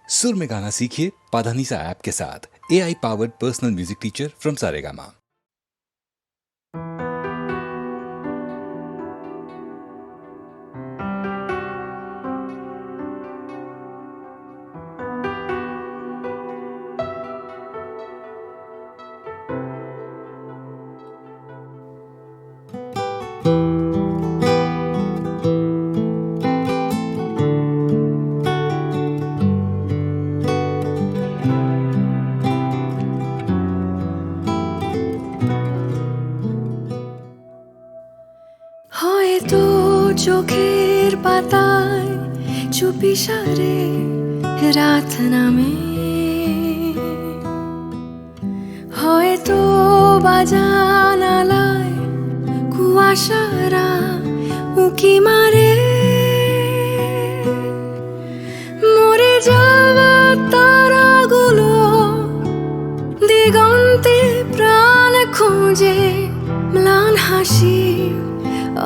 सुर में गाना सीखिए पाधानीसा ऐप के साथ। AI powered personal music teacher from Saregama. হয়তো চোখের পাতায় চুপিসারে রাত নামে, হয়তো বাজানালায় কুয়াশারা উঁকি মারে। মরে যাওয়া তারাগুলো দিগন্তে প্রাণ খোঁজে, ম্লান হাসি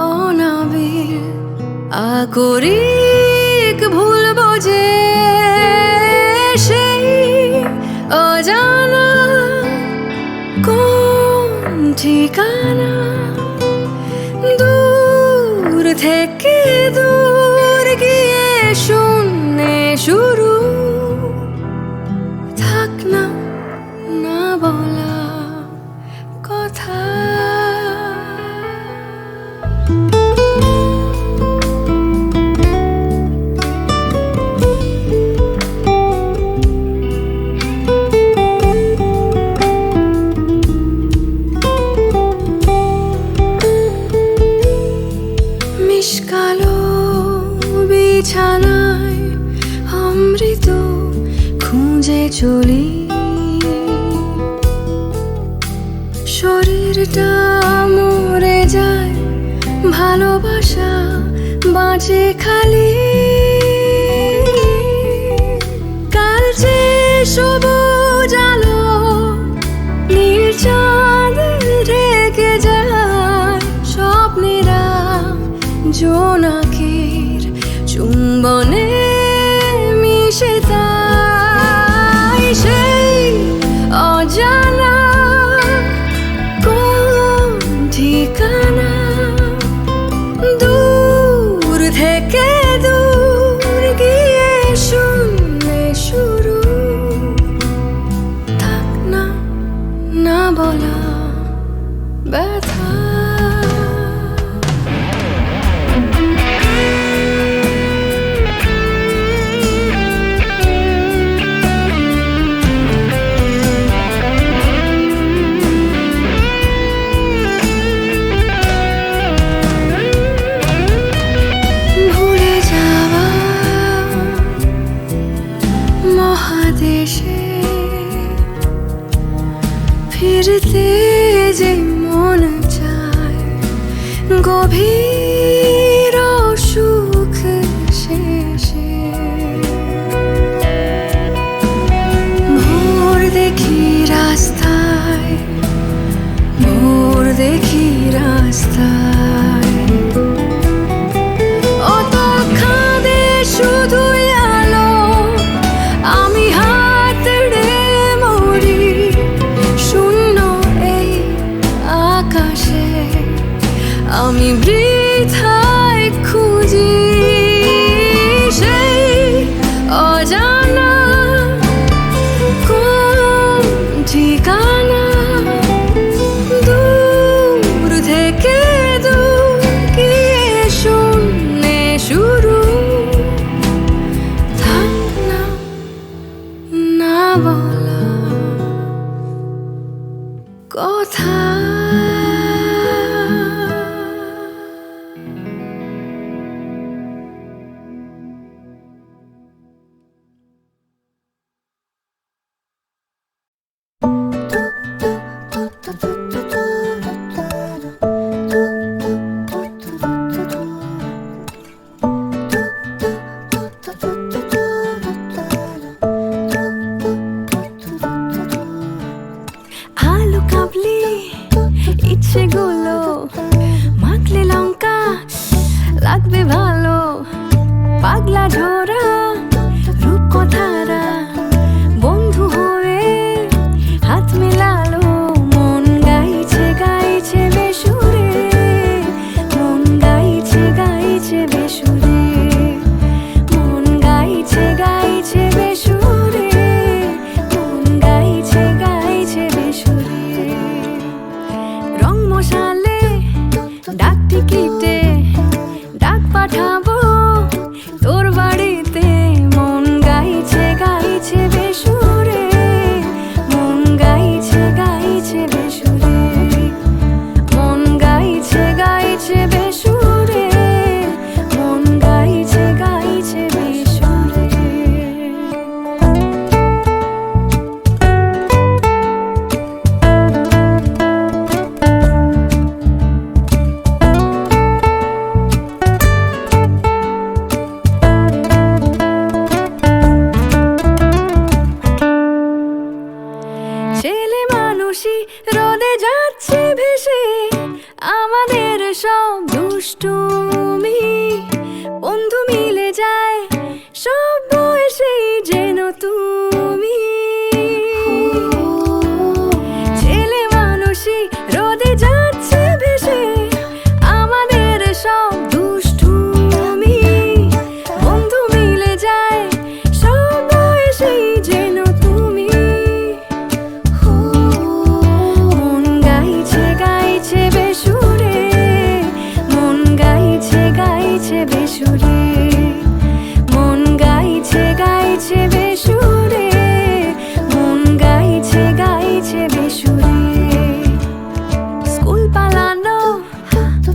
অনাবিল আকরিক ভুল বোঝে। সেই অজানা কোন ঠিকানা, দূর থেকে দূর গিয়ে শূন্যে শুরু। থাক না না বলা কথা। মিশকালো বিছানায় অমৃত খুঁজে চলি, শরীরটা মরে যায়, ভালোবাসা বাঁচে খালি। কাল যে সবুজ আলো নীল চাঁদ রেখে যায়, স্বপ্নেরা জোনাকির চুম্বনে মিশে তাই। সেই অজানা কোন ঠিকানা, দূর থেকে দূর গিয়ে শূন্যে শুরু। থাক না না বলা ব্যথা। ভুলে যাওয়া মহাদেশে ফিরতে যে মন চায়, গভীর সুখ শেষে। ভোর দেখি রাস্তায়, ভোর দেখি রাস্তায়, অত খাদে শুধুই আলো, আমি হাতড়ে মরি শূন্য এই আকাশে। আমি বৃথায় খুঁজি সেই অজানা কোন ঠিকানা, দূর থেকে দূর গিয়ে শূন্যে শুরু। থাক না না বলা কথা। রোদে যাচ্ছে ভেসে আমাদের সব দুষ্টুমি। বন্ধু মিলে যায় সব বয়সেই যেন তুমি। ছেলে মানুষই রোদে যাচ্ছে ভেসে আমাদের সব দুষ্টুমি। বন্ধু মিলে যায় সব বয়সেই যেন তুমি। মন গাইছে গাইছে বেসুরে, মন গাইছে গাইছে বেসুরে, মন গাইছে গাইছে বেসুরে, মন গাইছে গাইছে বেসুরে। স্কুল পালানো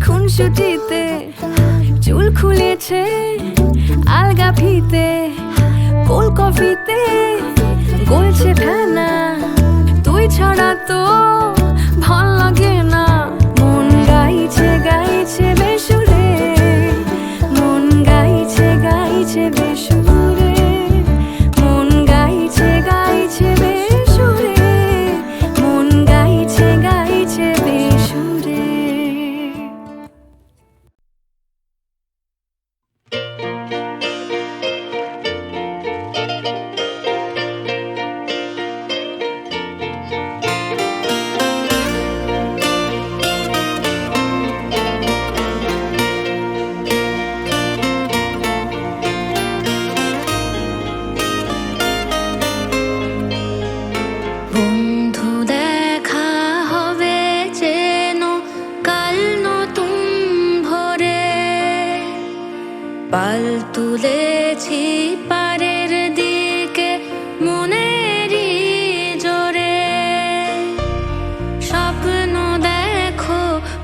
খুনসুটিতে চুল খুলেছে আলগা ফিতে, কোল্ড কফিতে গলছে ফেনা, তুই ছাড়া তো ভাল লাগে না। মন গাইছে গাইছে বেসুরে, মন গাইছে গাইছে বেসুরে, মন গাইছে গাইছে বেসুরে, মন গাইছে গাইছে বেসুরে। বন্ধু দেখা হবে যেন কাল নতুন ভোরে, পাল তুলেছি পারের দিকে মনেরই জোরে। স্বপ্ন দেখো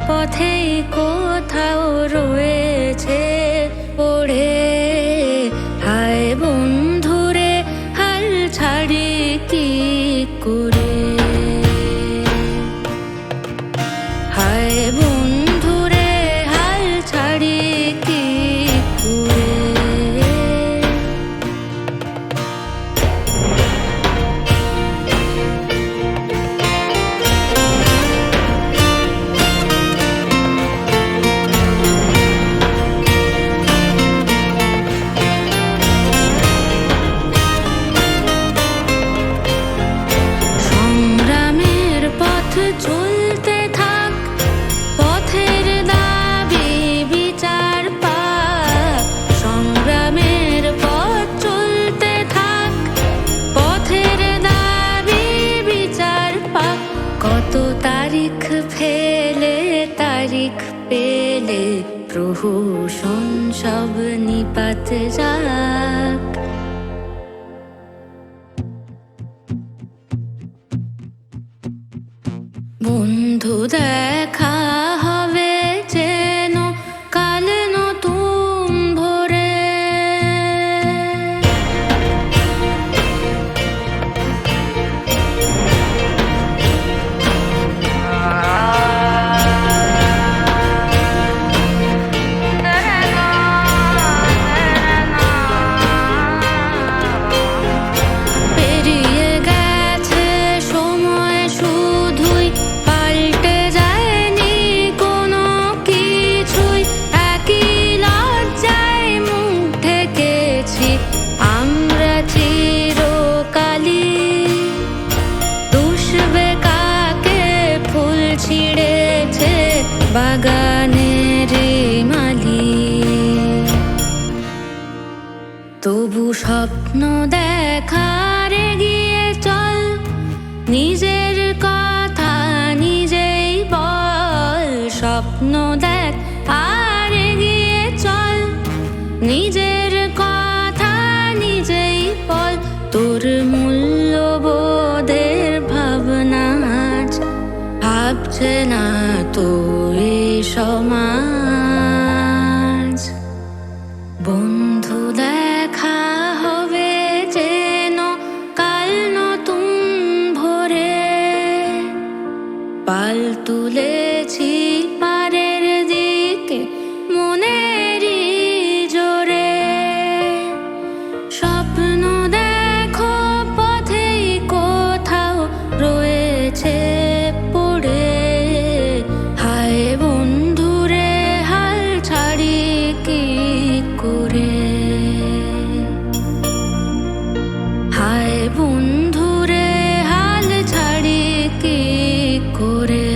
পথেই কোথাও রয়েছে পড়ে, হায় বন্ধুরে হাল ছাড়ি কি করে। হায় বন্ধুরে হাল ছাড়ি কি করে। সংগ্রামের পথ চলতে থাক, পথের দাবি বিচার পাক। সংগ্রামের পথ চলতে থাক, পথের দাবি বিচার পাক। কত তারিখ ফেলে তারিখ পেলে প্রহসন সব নিপাত যাক। বন্ধু দেখা হবে যেন কাল নতুন ভোরে, পেরিয়ে গেছে সময় শুধুই, পাল্টে যায়নি কোনো কিছুই। একই লজ্জায় মুখ ঢেকেছি আমরা চিরকালই। দুষবে কাকে ফুল ছিঁড়েছে বাগানের মালি, তবু স্বপ্ন দেখার গিয়ে চল। নিজের কথা নিজেই বল, স্বপ্ন দেখ আর গিয়ে চল। নিজের কথা নিজেই বল, তোর মূল্যবোধের ভাবনা আজ ভাবছে না তো এ সমাজ। বন্ধু দেখা হবে যেন কাল নতুন ভোরে, পাল তুলেছি পারের দিকে মনেরই জোরে। স্বপ্ন দেখো পথেই কোথাও রয়েছে বন্ধুরে হাল ছাড়ি কি করে।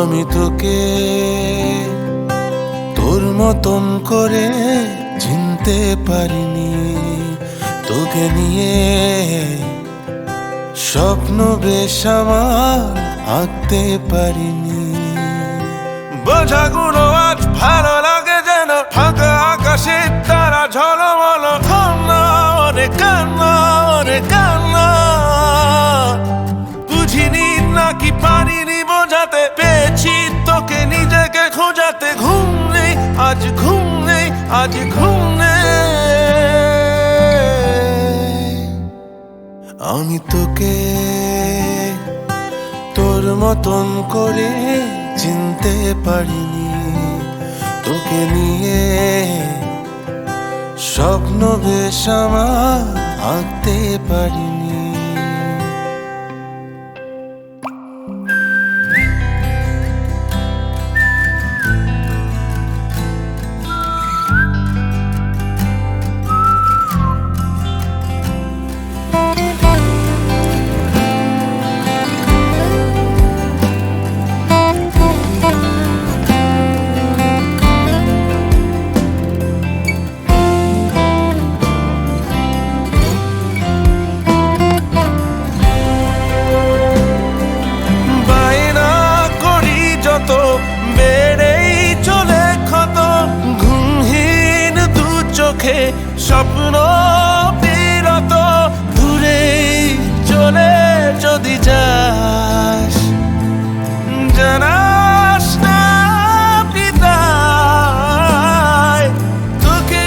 আমি তোকে তোর মতন করে চিনতে পারিনি, তোকে নিয়ে স্বপ্ন বেশ আমার আঁকতে পারিনি। বোঝাগুলো আজ ভালো লাগে যেন ফাঁকা আকাশে তারা ঝলমল, কান্না অনেক কান্না অনেক কান্না। বুঝিনি নাকি পারিনি বোঝাতে, পেয়েছি তোকে নিজেকে খোঁজাতে। ঘুম নেই আজ ঘুম নেই আজ ঘুম নেই। আমি তোকে তোর মতন করে চিনতে পারিনি, তোকে নিয়ে স্বপ্ন বেশ আমার আঁকতে পারিনি। স্বপ্ন বিরত দূরে চলে যদি যাস, জানাস না পিতায় তোকে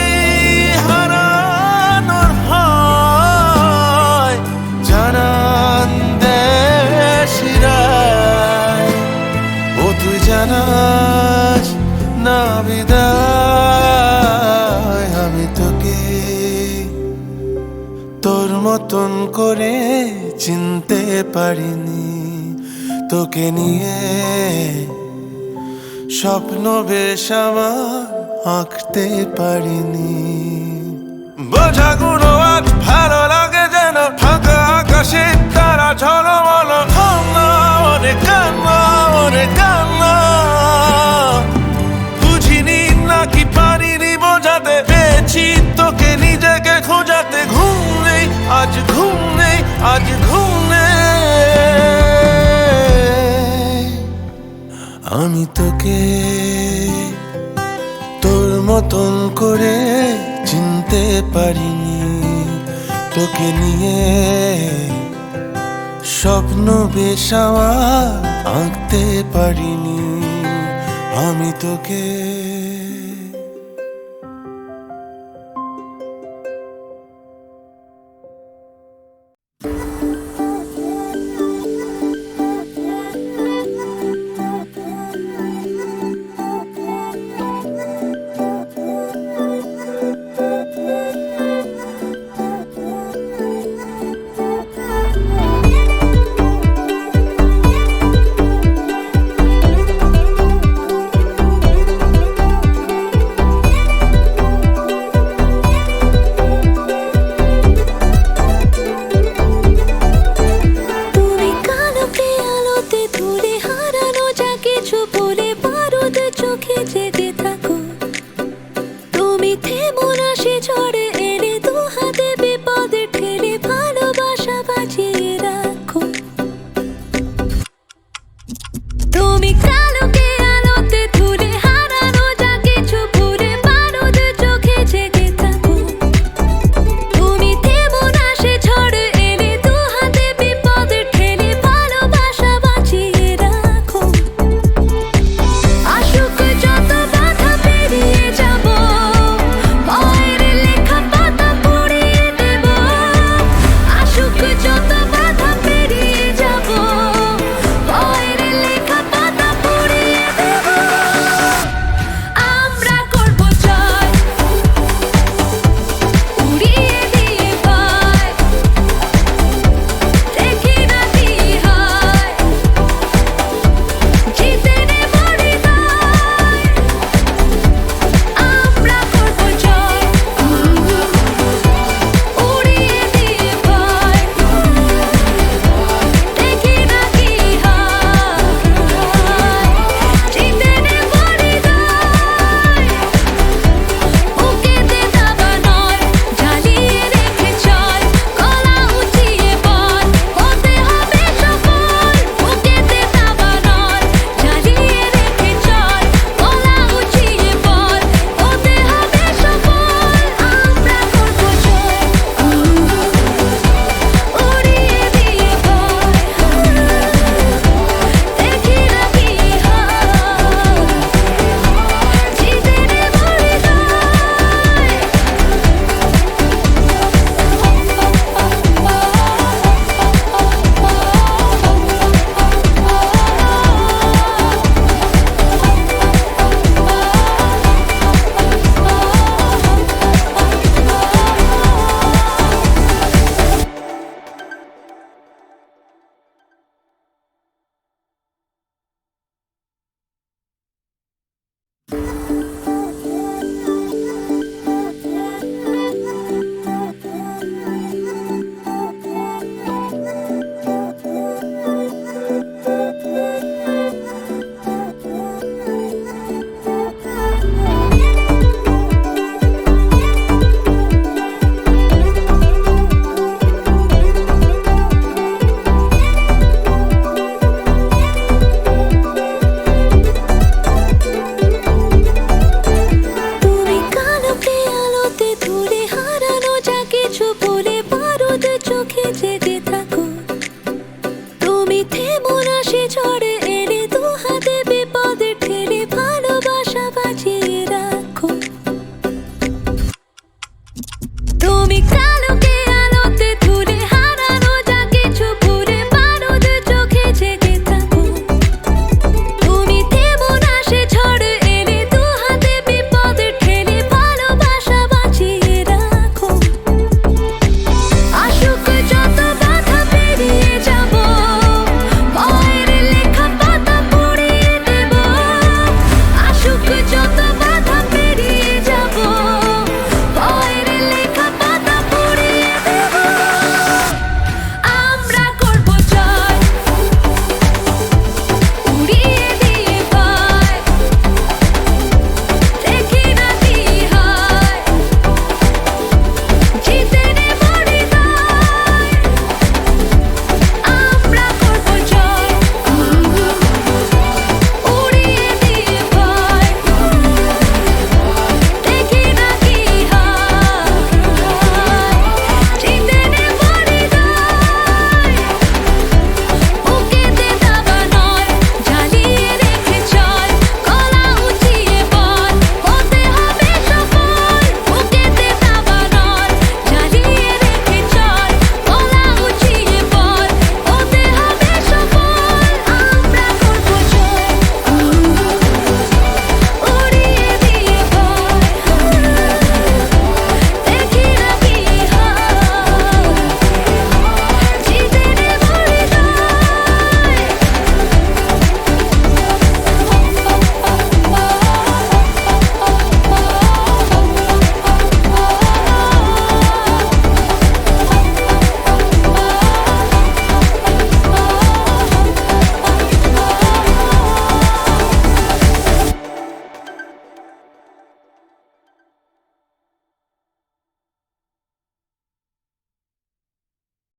হারানোর হয়। জানান দেশিরায় ও তুই জানাস না বিদায়। আমি তোকে তোর মতন করে চিনতে পারিনি, তোকে নিয়ে স্বপ্ন বেশ আমার আঁকতে পারিনি। বোঝাগুলো আজ ভালো লাগে যেন ফাঁকা আকাশে তারা ঝলমল, কান্না অনেক কান্না অনেক কান্না। বুঝিনি নাকি পারিনি বোঝাতে, পেয়েছি তোকে নিজেকে খোঁজাতে। ঘুম নেই আজ ঘুম নেই আজ ঘুম নেই। আমি তোকে তোর মতন করে চিনতে পারিনি, তোকে নিয়ে স্বপ্ন বেশ আমার আঁকতে পারিনি। আমি তোকে